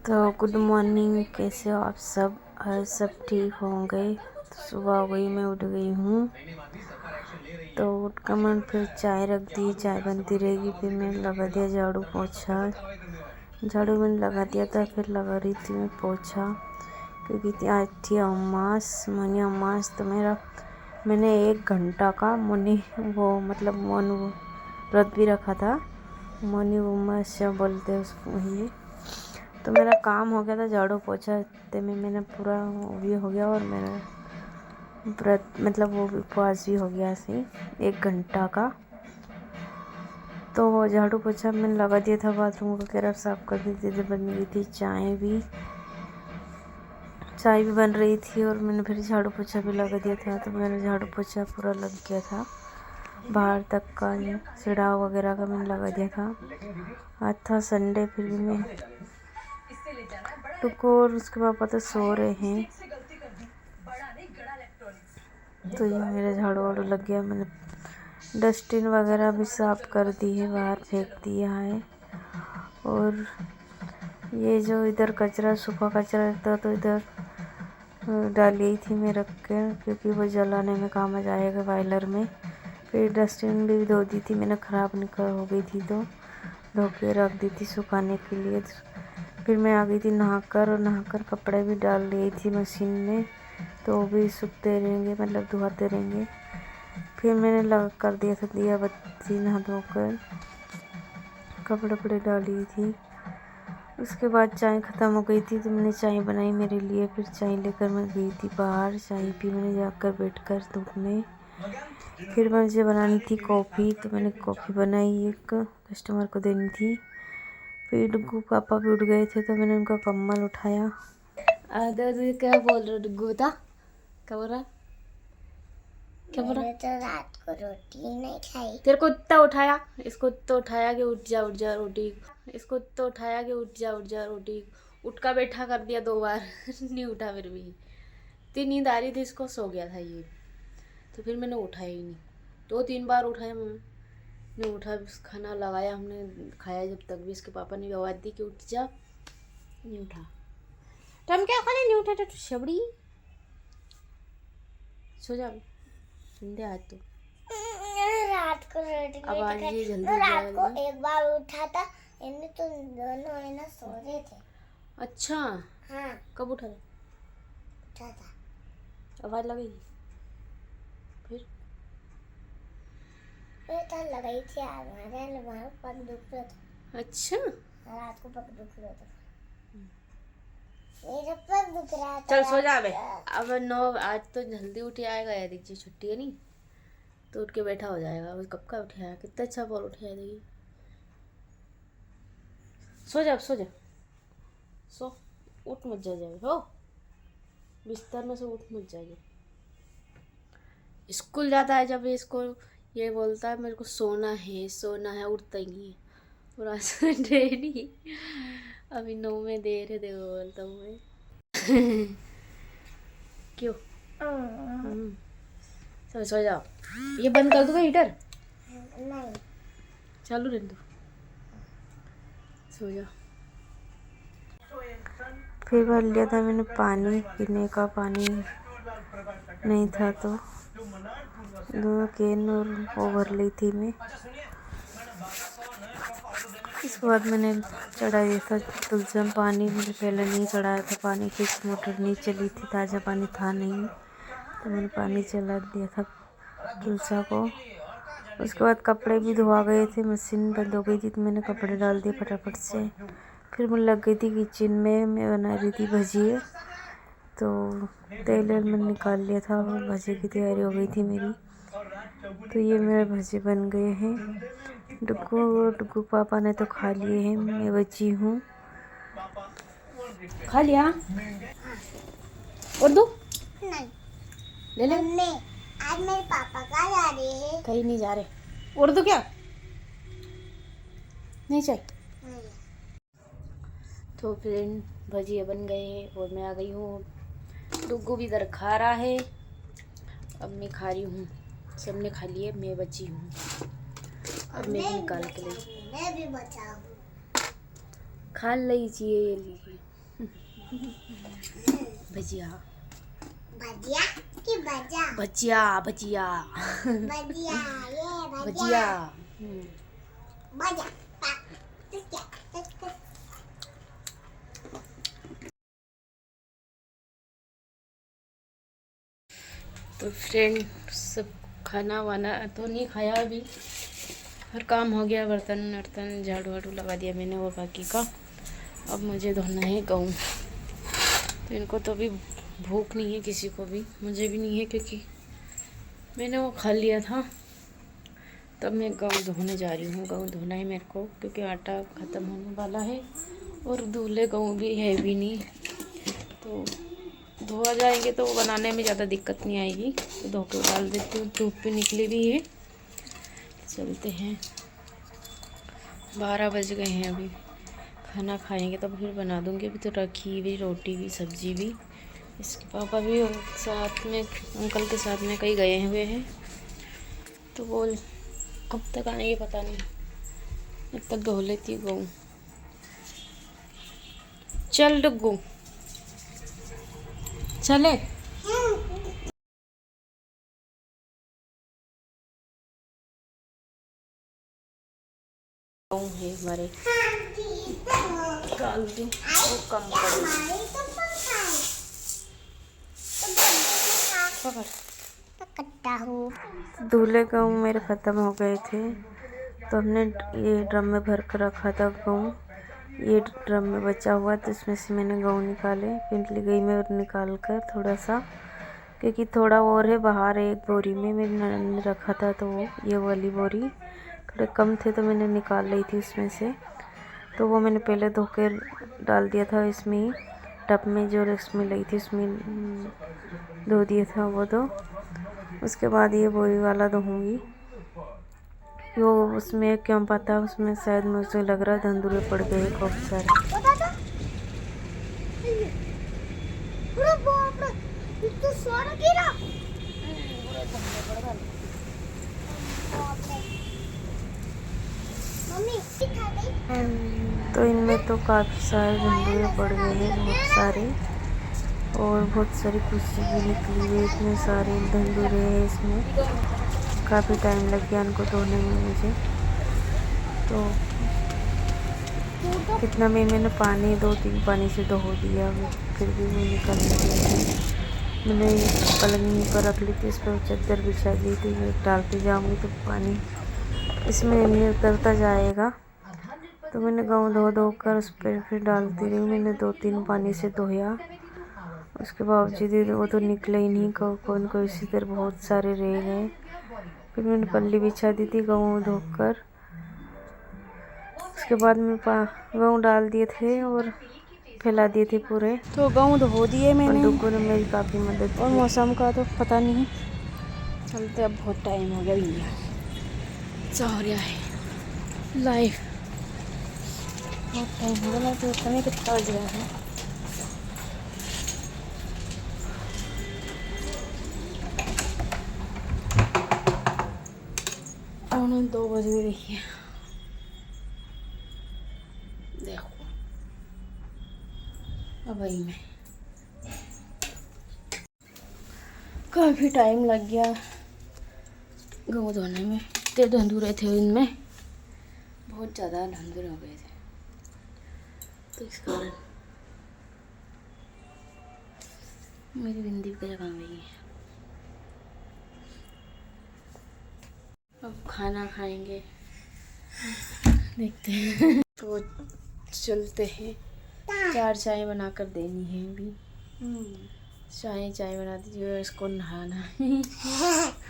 तो good morning, कैसे हो आप सब? और सब ठीक होंगे। तो सुबह हो गई, मैं उठ गई हूँ। तो उठ कर मैंने फिर चाय रख दी, चाय बनती रहेगी। फिर मैंने लगा दिया झाड़ू पोछा। झाड़ू मैंने लगा दिया था, फिर लगा रही थी मैं पोछा, क्योंकि आज थी अमास, मौनी अमास। तो मैंने 1 घंटा का मौनी मौन व्रत भी रखा था। मौनी अमावस्या बोलते हैं उसको ये। तो मेरा काम हो गया था झाड़ू पोछा इतने में, मैंने पूरा वो भी हो गया और मेरा व्रत वो उपवास भी हो गया ऐसे 1 घंटा का। तो वो झाड़ू पोछा मैंने लगा दिया था, बाथरूम वगैरह साफ़ कर दी थी, बन गई थी चाय भी बन रही थी और मैंने फिर झाड़ू पोछा भी लगा दिया था। तो मेरा झाड़ू पोछा पूरा लग गया था, बाहर तक का सिड़ाव वगैरह का मैंने लगा दिया था। आज था संडे, फिर भी मैं टुकू और उसके पापा तो सो रहे हैं। तो ये मेरा झाड़ू वाड़ू लग गया। मैंने डस्टबिन वगैरह भी साफ़ कर दी है, बाहर फेंक दिया है। और ये जो इधर कचरा, सूखा कचरा रहता तो इधर डाली थी मैं रख कर, क्योंकि वो जलाने में काम आ जाएगा बॉयलर में। फिर डस्टबिन भी धो दी थी मैंने, ख़राब निकल हो गई थी तो धो के रख दी थी सुखाने के लिए। फिर मैं आ गई थी नहाकर कपड़े भी डाल ली थी मशीन में, तो वो भी सूखते रहेंगे, धुआते रहेंगे। फिर मैंने लगा कर दिया था दिया बत्ती, नहा धोकर कपड़े डाली थी। उसके बाद चाय ख़त्म हो गई थी, तो मैंने चाय बनाई मेरे लिए। फिर चाय लेकर मैं गई थी बाहर, चाय पी मैंने जाकर बैठकर धूप में। फिर मुझे बनानी थी कॉफ़ी, तो मैंने कॉफ़ी बनाई, एक कस्टमर को देनी थी। फिर डुग्गू पापा भी उठ गए थे, तो मैंने उनका कम्बल उठाया। क्या बोल रहा डुग्गू, बता क्या बोल रहा? क्या बोल रहा? तो रात को रोटी नहीं खाई। तेरे को इतना उठाया, इसको इतना उठाया कि उठ जा रोटी, इसको इतना उठाया कि उठ जा रोटी। उठ का बैठा कर दिया 2 बार नहीं उठा, फिर भी इतनी नींद आ रही थी इसको, सो गया था ये। तो फिर मैंने उठाया ही नहीं, 2-3 बार उठाया नहीं उठा। खाना लगाया हमने, खाया जब तक भी इसके पापा ने भी आवाज़ दी कि उठ जा, नहीं उठा। तो हम क्या खाने नहीं उठा था, तो शबड़ी सो जा संडे आज तो। रात को रोटी अब आज ये जल्दी तो रात को एक बार उठा था, इन्हें तो दोनों है ना सो रहे थे। अच्छा, हाँ कब उठा था? उठा था, आवाज़ लगेगी फिर तो लगाई थी हमारे पग दुख रहा था। अच्छा, रात को पग दुख रहा था, मेरा पग दुख रहा था। चल सो जा बे। अब 9, आज तो जल्दी उठ आएगा यार, देखिए छुट्टी है नहीं, तो उठ के बैठा हो जाएगा। वो कब का उठाया, कितना अच्छा बॉल उठाया, देखिए। सो जा, सो उठ मत जा जाए हो, बिस्तर में से उठ मत जाइए। स्कूल जाता है जब इसको ये बोलता है मेरे को सोना है, उठता ही नहीं है। और आज डेली अभी 9 में देर है, देखो बोलता हूँ मैं क्यों? चल सो जाओ। ये बंद कर दूँगा हीटर, नहीं चालू रहने दो, सो जाओ। फिर भर लिया था मैंने पानी, पीने का पानी नहीं था तो 2 कैन और वो भर ली थी मैं। इसके बाद मैंने चढ़ा दिया था तुलसी में पानी, मुझे पहले नहीं चढ़ाया था पानी, क्योंकि मोटर नहीं चली थी, ताज़ा पानी था नहीं, तो मैंने पानी चला दिया था तुलसा को। उसके बाद कपड़े भी धोआ गए थे, मशीन बंद हो गई थी, तो मैंने कपड़े डाल दिए फटाफट से। फिर मैं लग गई थी किचन में, मैं बना रही थी भजिए, तो तेल मैंने निकाल लिया था, भजिए की तैयारी हो गई थी मेरी। तो ये मेरे भजे बन गए हैं। डुग्गू पापा ने तो खा लिए हैं, मैं बची हूँ। खा लिया और दो नहीं ले ले। मम्मी, आज मेरे पापा कहाँ जा रहे हैं? कहीं नहीं जा रहे, और दो क्या नहीं चाहिए? नहीं। तो फ्रेंड भजिए बन गए हैं और मैं आ गई हूँ। डुग्गू भी इधर खा रहा है, अब मैं खा रही हूँ। सबने खा लिए, मैं बची हूँ, अब मैं निकाल के लाई। मैं भी बचा हूँ। खा लीजिए, ये लीजिए। भजिया भजिया की भजा भजिया भजिया भजिया ये भजिया। भजा तो फ्रेंड सब खाना वाना तो नहीं खाया अभी, हर काम हो गया, बर्तन वर्तन झाड़ू वाड़ू लगा दिया मैंने और बाकी का। अब मुझे धोना है गेहूँ। तो इनको तो अभी भूख नहीं है, किसी को भी, मुझे भी नहीं है, क्योंकि मैंने वो खा लिया था। तब मैं गेहूँ धोने जा रही हूँ। गेहूँ धोना है मेरे को, क्योंकि आटा ख़त्म होने वाला है और दूल्हे गेहूँ भी है भी नहीं, तो धोआ जाएंगे तो बनाने में ज़्यादा दिक्कत नहीं आएगी। तो धो के डाल देती हूँ, धूप भी निकली भी है। चलते हैं, 12 बज गए हैं अभी। खाना खाएंगे तो फिर बना दूँगी। अभी तो रखी हुई रोटी भी सब्जी भी। इसके पापा भी और साथ में अंकल के साथ में कहीं गए हुए हैं, तो वो कब तक आएंगे पता नहीं। अब तक धो लेती हूँ। चल डुग्गू चले। है हमारे डाल दूँ वो कम पड़ेगी। पकड़ता हूँ। दूल्हे गेहूँ मेरे ख़त्म हो गए थे, तो हमने ये ड्रम में भर कर रखा था गेहूँ। ये ड्रम में बचा हुआ, तो इसमें से मैंने गेहूँ निकाले पिंटली गई में और निकाल कर थोड़ा सा, क्योंकि थोड़ा और है बाहर एक बोरी में मेरी ननद ने रखा था, तो वो ये वाली बोरी थोड़े कम थे, तो मैंने निकाल ली थी उसमें से। तो वो मैंने पहले धो कर डाल दिया था इसमें ही, टब में जो इसमें लगी थी उसमें धो दिया था वो। तो उसके बाद ये बोरी वाला धोऊंगी। वो उसमें क्यों पता, उसमें शायद मुझे लग रहा है धंधुरे पड़ गए खूब सारे। तो इनमें तो काफ़ी सारे धंधुरे पड़ गए हैं, बहुत सारे, और बहुत सारी कुर्सी भी निकली हुई, इतने सारे धंधुरे हैं इसमें। काफ़ी टाइम लग गया इनको धोने में मुझे। तो कितना भी मैंने पानी 2-3 पानी से धो दिया, फिर भी वो निकल नहीं रही। मैंने पलंग पर रख ली थी, इस पर चादर बिछा दी थी, मैं डालती जाऊँगी तो पानी इसमें नहीं उतरता जाएगा। तो मैंने गेहूँ धो कर उस पर फिर डालती रही। मैंने 2-3 पानी से धोया, उसके बावजूद वो तो निकले ही नहीं, कौन को इसी तरह बहुत सारे रह गए। फिर मैंने पल्ली बिछा दी थी गेहूँ धोकर। उसके बाद में गेहूँ डाल दिए थे और फैला दिए थे पूरे। तो गेहूँ धो दिए मैंने, डुग्गू ने मेरी काफ़ी मदद की। और मौसम का तो पता नहीं, चलते अब बहुत टाइम हो गया भैया, रहा है लाइव, बहुत टाइम हो गया। तो समय कितना बज रहा है, पौने 2 बज गए। देखिए देखो, अब वही में काफ़ी टाइम लग गया गेहूँ धोने में। इतने धंधुरे थे इनमें, बहुत ज़्यादा धंधुरे हो गए थे, तो इस कारण मेरी बिंदी की जगह गई है। अब खाना खाएंगे, देखते हैं। तो चलते हैं, 4 चाय बना कर देनी है अभी। चाय बना दीजिए, इसको नहाना है।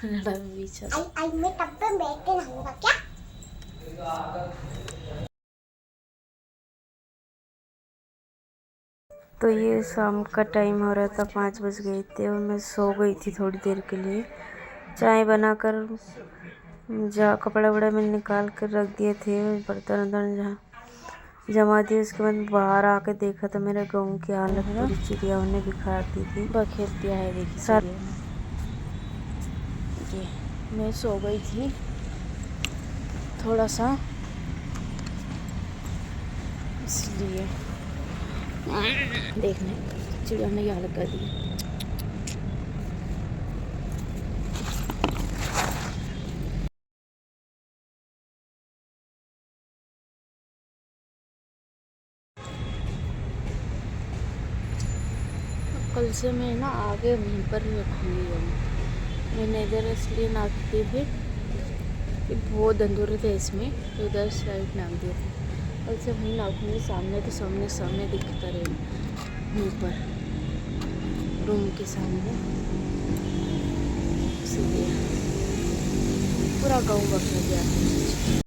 मैं तब पे बैठ के नहाऊंगा क्या? तो ये शाम का टाइम हो रहा था, 5 बज गए थे और मैं सो गई थी थोड़ी देर के लिए। चाय बनाकर कपड़ा वपड़ा मैंने निकाल कर रख दिए थे, बर्तन वर्तन जमा दिए। उसके बाद बाहर आके देखा तो मेरे गेहूँ की हालत पूरी चिड़िया ने बिखा दी थी, बखेर दिया है। देखिए साथ ये मैं सो गई थी थोड़ा सा, इसलिए देखने चिड़िया ने क्या हालत कर दी। कल से मैं ना आगे वहीं पर रखूँगी हम। मैंने इधर इसलिए नाप दिए थे कि बहुत अंधेरे थे इसमें, तो उधर साइड नाप दिए थे। कल से वहीं नापूँगी, सामने तो सामने सामने दिखता रहे वहीं पर रूम के सामने, इसलिए पूरा गाँव बख गया।